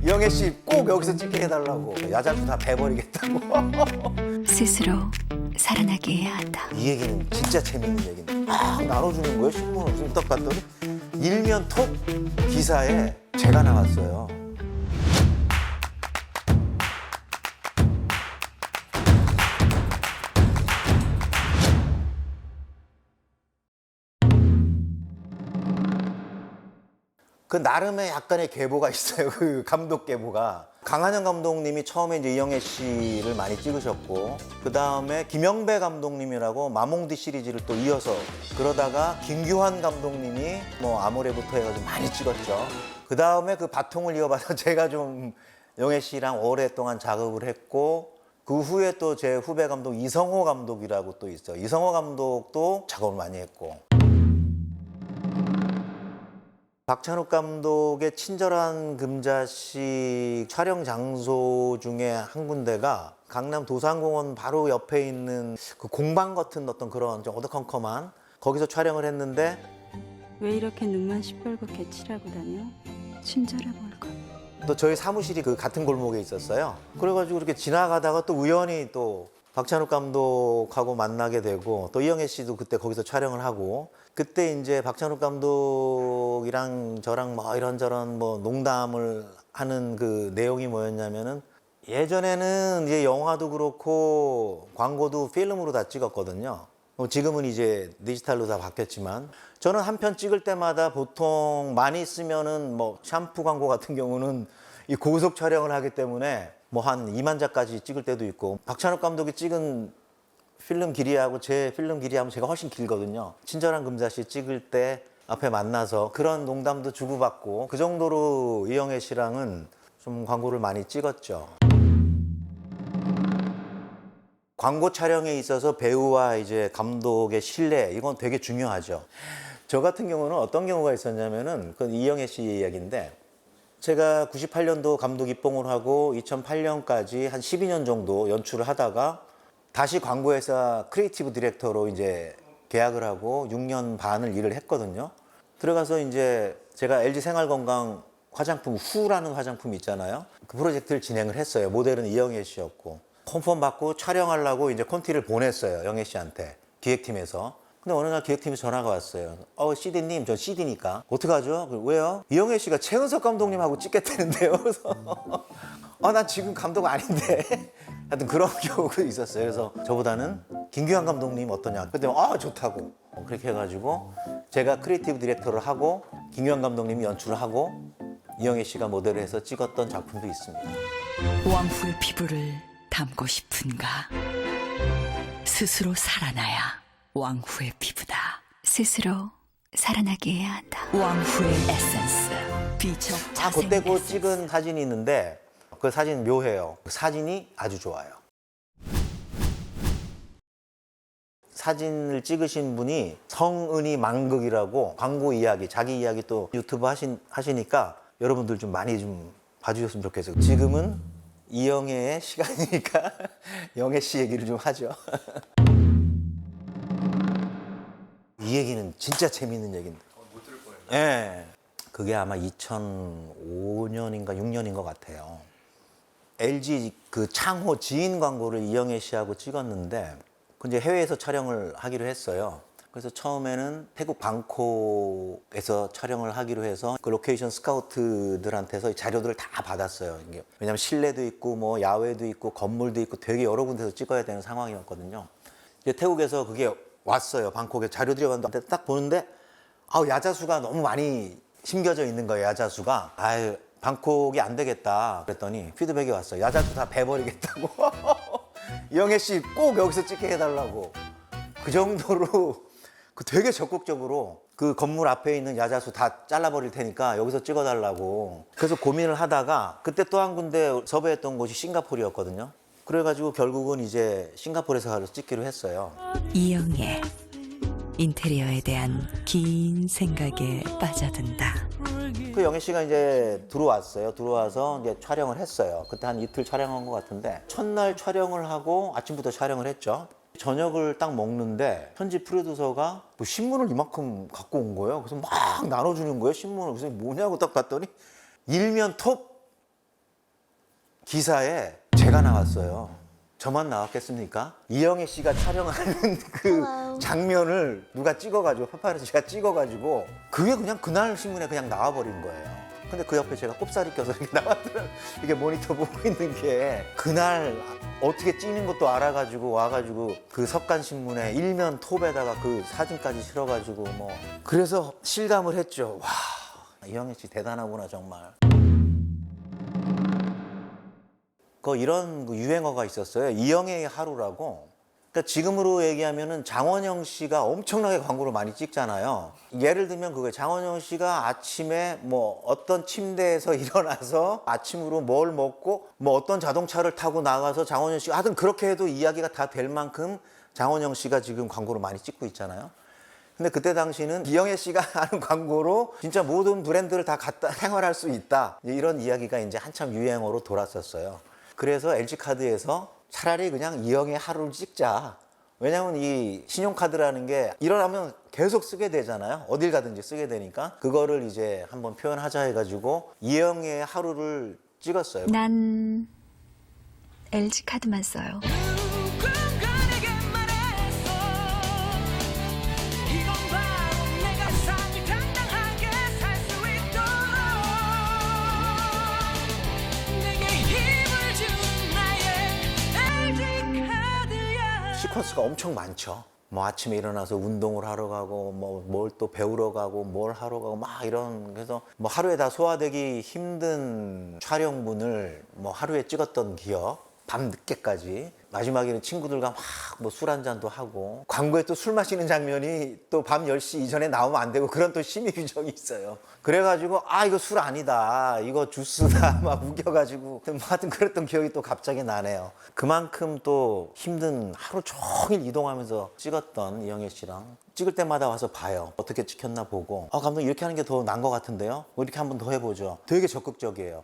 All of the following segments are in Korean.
이영애 씨 꼭 여기서 찍게 해달라고. 야자수 다 베버리겠다고. 스스로 살아나게 해야 한다. 이 얘기는 진짜 재밌는 얘기인데 막 나눠주는 거예요. 신문을 무슨 딱 봤더니 일면 톱 기사에 제가 나왔어요. 그 나름의 약간의 계보가 있어요. 그 감독 계보가. 강한영 감독님이 처음에 이제 이영애 씨를 많이 찍으셨고, 그 다음에 김영배 감독님이라고 마몽디 시리즈를 또 이어서, 그러다가 김규환 감독님이 뭐 아모레부터 해가지고 많이 찍었죠. 그 다음에 그 바통을 이어받아 제가 좀 영애 씨랑 오랫동안 작업을 했고, 그 후에 또 제 후배 감독 이성호 감독이라고 또 있어요. 이성호 감독도 작업을 많이 했고. 박찬욱 감독의 친절한 금자씨 촬영 장소 중에 한 군데가 강남 도산공원 바로 옆에 있는 그 공방 같은 어떤 그런 좀 어두컴컴한 거기서 촬영을 했는데, 왜 이렇게 눈만 시뻘겋게 칠하고 다녀? 친절해 보일 것. 또 저희 사무실이 그 같은 골목에 있었어요. 그래가지고 이렇게 지나가다가 또 우연히 또 박찬욱 감독하고 만나게 되고, 또 이영애 씨도 그때 거기서 촬영을 하고, 그때 이제 박찬욱 감독이랑 저랑 뭐 이런저런 뭐 농담을 하는 그 내용이 뭐였냐면은, 예전에는 이제 영화도 그렇고 광고도 필름으로 다 찍었거든요. 지금은 이제 디지털로 다 바뀌었지만, 저는 한 편 찍을 때마다 보통 많이 쓰면은 뭐 샴푸 광고 같은 경우는 이 고속 촬영을 하기 때문에 뭐 한 2만 자까지 찍을 때도 있고, 박찬욱 감독이 찍은 필름 길이하고 제 필름 길이하면 제가 훨씬 길거든요. 친절한 금자씨 찍을 때 앞에 만나서 그런 농담도 주고받고, 그 정도로 이영애 씨랑은 좀 광고를 많이 찍었죠. 광고 촬영에 있어서 배우와 이제 감독의 신뢰, 이건 되게 중요하죠. 저 같은 경우는 어떤 경우가 있었냐면은, 그건 이영애 씨 이야기인데, 제가 98년도 감독 입봉을 하고 2008년까지 한 12년 정도 연출을 하다가 다시 광고회사 크리에이티브 디렉터로 이제 계약을 하고 6년 반을 일을 했거든요. 들어가서 이제 제가 LG 생활건강 화장품 후라는 화장품이 있잖아요. 그 프로젝트를 진행을 했어요. 모델은 이영애 씨였고, 컨펌 받고 촬영하려고 이제 콘티를 보냈어요. 영애 씨한테 기획팀에서. 근데 어느 날 기획팀에서 전화가 왔어요. CD님, 저 CD니까 어떡하죠? 왜요? 이영애 씨가 최은석 감독님하고 찍겠다는데요. 그래서 난 지금 감독 아닌데. 하여튼 그런 경우가 있었어요. 그래서 저보다는 김규환 감독님 어떠냐. 그때 좋다고. 그렇게 해가지고 제가 크리에이티브 디렉터를 하고 김규환 감독님이 연출을 하고 이영애 씨가 모델을 해서 찍었던 작품도 있습니다. 왕후의 피부를 담고 싶은가? 스스로 살아나야 왕후의 피부다. 스스로 살아나게 해야 한다. 왕후의 에센스. 비춰 자생 그때 그 에센스. 찍은 사진이 있는데 그 사진 묘해요. 그 사진이 아주 좋아요. 사진을 찍으신 분이 성은이 망극이라고 광고 이야기, 자기 이야기 또 유튜브 하시니까 여러분들 좀 많이 좀 봐주셨으면 좋겠어요. 지금은 이영애의 시간이니까 영애 씨 얘기를 좀 하죠. 이 얘기는 진짜 재밌는 얘기인데. 못 들을 거예요. 네. 그게 아마 2005년인가 6년인 것 같아요. LG 그 창호 지인 광고를 이영애 씨하고 찍었는데, 이제 해외에서 촬영을 하기로 했어요. 그래서 처음에는 태국 방콕에서 촬영을 하기로 해서 그 로케이션 스카우트들한테서 자료들을 다 받았어요. 왜냐하면 실내도 있고 뭐 야외도 있고 건물도 있고 되게 여러 군데서 찍어야 되는 상황이었거든요. 이제 태국에서 그게 왔어요. 방콕에 자료들이 왔는데 딱 보는데 야자수가 너무 많이 심겨져 있는 거예요. 야자수가. 방콕이 안 되겠다 그랬더니 피드백이 왔어요. 야자수 다 베버리겠다고. 이영애 씨 꼭 여기서 찍게 해달라고. 그 정도로 되게 적극적으로 그 건물 앞에 있는 야자수 다 잘라버릴 테니까 여기서 찍어달라고. 그래서 고민을 하다가 그때 또 한 군데 섭외했던 곳이 싱가포르였거든요. 그래가지고 결국은 이제 싱가포르에서 가서 찍기로 했어요. 이영애. 인테리어에 대한 긴 생각에 빠져든다. 그 영애 씨가 이제 들어왔어요. 들어와서 이제 촬영을 했어요. 그때 한 이틀 촬영한 것 같은데, 첫날 촬영을 하고 아침부터 촬영을 했죠. 저녁을 딱 먹는데 편집 프로듀서가 뭐 신문을 이만큼 갖고 온 거예요. 그래서 막 나눠주는 거예요, 신문을. 그래서 뭐냐고 딱 봤더니 일면 톱 기사에 제가 나왔어요. 저만 나왔겠습니까? 이영애 씨가 촬영하는 그 장면을 누가 찍어가지고 파파라치가 찍어가지고 그게 그냥 그날 신문에 그냥 나와버린 거예요. 근데 그 옆에 제가 꼽사리 껴서 이렇게 나왔더라고요. 이게 모니터 보고 있는 게 그날 어떻게 찍는 것도 알아가지고 와가지고 그 석간신문에 일면 톱에다가 그 사진까지 실어가지고 뭐 그래서 실감을 했죠. 와, 이영애 씨 대단하구나 정말. 이런 유행어가 있었어요. 이영애의 하루라고. 그러니까 지금으로 얘기하면은 장원영 씨가 엄청나게 광고를 많이 찍잖아요. 예를 들면 그거예요. 장원영 씨가 아침에 뭐 어떤 침대에서 일어나서 아침으로 뭘 먹고 뭐 어떤 자동차를 타고 나가서 장원영 씨가 하여튼 그렇게 해도 이야기가 다 될 만큼 장원영 씨가 지금 광고를 많이 찍고 있잖아요. 근데 그때 당시는 이영애 씨가 하는 광고로 진짜 모든 브랜드를 다 갖다 생활할 수 있다. 이런 이야기가 이제 한참 유행어로 돌았었어요. 그래서 LG카드에서 차라리 그냥 이영애 하루를 찍자. 왜냐하면 이 신용카드라는 게 일어나면 계속 쓰게 되잖아요. 어딜 가든지 쓰게 되니까. 그거를 이제 한번 표현하자 해가지고 이영애 하루를 찍었어요. 난 LG 카드만 써요. 시퀀스가 엄청 많죠. 뭐 아침에 일어나서 운동을 하러 가고 뭐 뭘 또 배우러 가고 뭘 하러 가고 막 이런 그래서 뭐 하루에 다 소화되기 힘든 촬영분을 뭐 하루에 찍었던 기억. 밤 늦게까지 마지막에는 친구들과 막 뭐 술 한잔도 하고 광고에 또 술 마시는 장면이 또 밤 10시 이전에 나오면 안 되고 그런 또 심의 규정이 있어요. 그래가지고 아 이거 술 아니다 이거 주스다 막 우겨가지고 하여튼 그랬던 기억이 또 갑자기 나네요. 그만큼 또 힘든 하루 종일 이동하면서 찍었던 이영애 씨랑 찍을 때마다 와서 봐요. 어떻게 찍혔나 보고 감독 이렇게 하는 게 더 나은 것 같은데요? 뭐 이렇게 한번 더 해보죠. 되게 적극적이에요.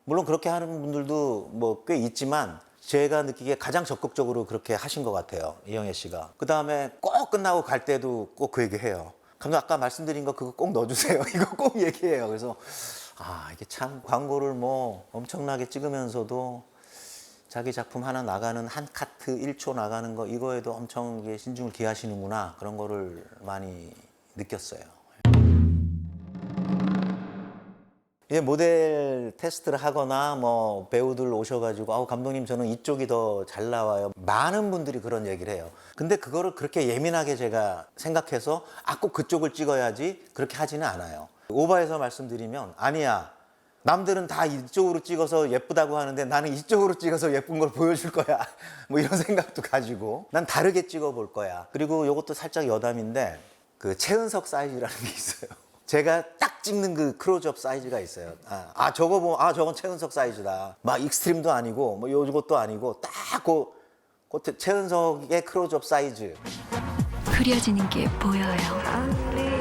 물론 그렇게 하는 분들도 뭐 꽤 있지만 제가 느끼기에 가장 적극적으로 그렇게 하신 것 같아요. 이영애 씨가. 그 다음에 꼭 끝나고 갈 때도 꼭 그 얘기해요. 감독 아까 말씀드린 거 그거 꼭 넣어주세요. 이거 꼭 얘기해요. 그래서 이게 참 광고를 뭐 엄청나게 찍으면서도 자기 작품 하나 나가는 한 카트 1초 나가는 거 이거에도 엄청 신중을 기하시는구나 그런 거를 많이 느꼈어요. 모델 테스트를 하거나 뭐 배우들 오셔가지고 감독님 저는 이쪽이 더 잘 나와요. 많은 분들이 그런 얘기를 해요. 근데 그거를 그렇게 예민하게 제가 생각해서 꼭 그쪽을 찍어야지 그렇게 하지는 않아요. 오바해서 말씀드리면 아니야. 남들은 다 이쪽으로 찍어서 예쁘다고 하는데 나는 이쪽으로 찍어서 예쁜 걸 보여줄 거야. 뭐 이런 생각도 가지고 난 다르게 찍어볼 거야. 그리고 이것도 살짝 여담인데 그 최은석 사이즈라는 게 있어요. 제가 딱 찍는 그 클로즈업 사이즈가 있어요. 저거 보면 저건 최은석 사이즈다. 막 익스트림도 아니고 뭐 요것도 아니고 딱 그 최은석의 클로즈업 사이즈. 흐려지는 게 보여요.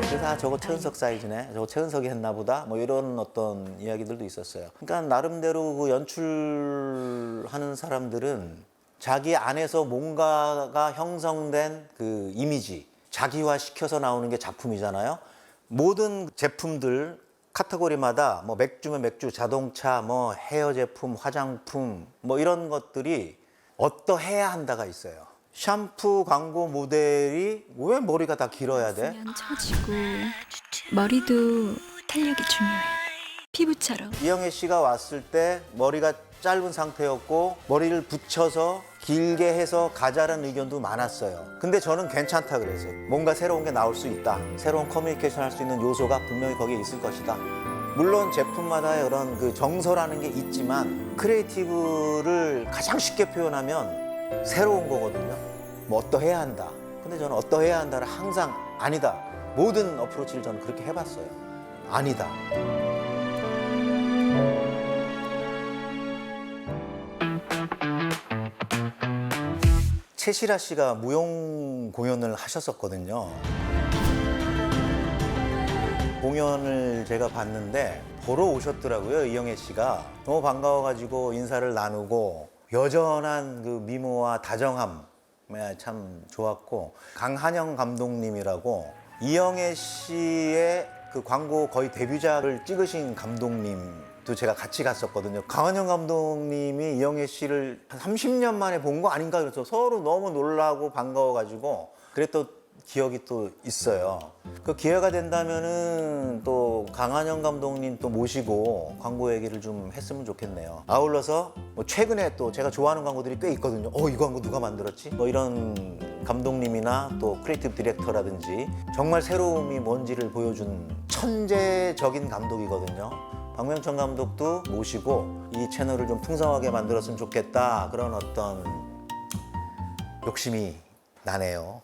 그래서 저거 최은석 사이즈네. 저거 최은석이 했나 보다. 뭐 이런 어떤 이야기들도 있었어요. 그러니까 나름대로 그 연출하는 사람들은 자기 안에서 뭔가가 형성된 그 이미지 자기화 시켜서 나오는 게 작품이잖아요. 모든 제품들 카테고리마다 뭐 맥주면 맥주, 자동차, 뭐 헤어 제품, 화장품 뭐 이런 것들이 어떠해야 한다가 있어요. 샴푸 광고 모델이 왜 머리가 다 길어야 돼? 쓰면 처지고 머리도 탄력이 중요해. 피부처럼. 이영애 씨가 왔을 때 머리가 짧은 상태였고 머리를 붙여서 길게 해서 가자라는 의견도 많았어요. 근데 저는 괜찮다 그랬어요. 뭔가 새로운 게 나올 수 있다. 새로운 커뮤니케이션 할 수 있는 요소가 분명히 거기에 있을 것이다. 물론 제품마다 그런 그 정서라는 게 있지만 크리에이티브를 가장 쉽게 표현하면 새로운 거거든요. 뭐 어떠해야 한다. 근데 저는 어떠해야 한다를 항상 아니다. 모든 어프로치를 저는 그렇게 해봤어요. 아니다. 최시라 씨가 무용 공연을 하셨었거든요. 공연을 제가 봤는데 보러 오셨더라고요. 이영애 씨가. 너무 반가워가지고 인사를 나누고 여전한 그 미모와 다정함 참 좋았고 강한영 감독님이라고 이영애 씨의 그 광고 거의 데뷔작을 찍으신 감독님 또 제가 같이 갔었거든요. 강한영 감독님이 이영애 씨를 한 30년 만에 본 거 아닌가 그래서 서로 너무 놀라고 반가워가지고 그랬던 기억이 또 있어요. 그 기회가 된다면은 또 강한영 감독님 또 모시고 광고 얘기를 좀 했으면 좋겠네요. 아울러서 뭐 최근에 또 제가 좋아하는 광고들이 꽤 있거든요. 이 광고 누가 만들었지? 뭐 이런 감독님이나 또 크리에이티브 디렉터라든지 정말 새로움이 뭔지를 보여준 천재적인 감독이거든요. 박명천 감독도 모시고 이 채널을 좀 풍성하게 만들었으면 좋겠다. 그런 어떤 욕심이 나네요.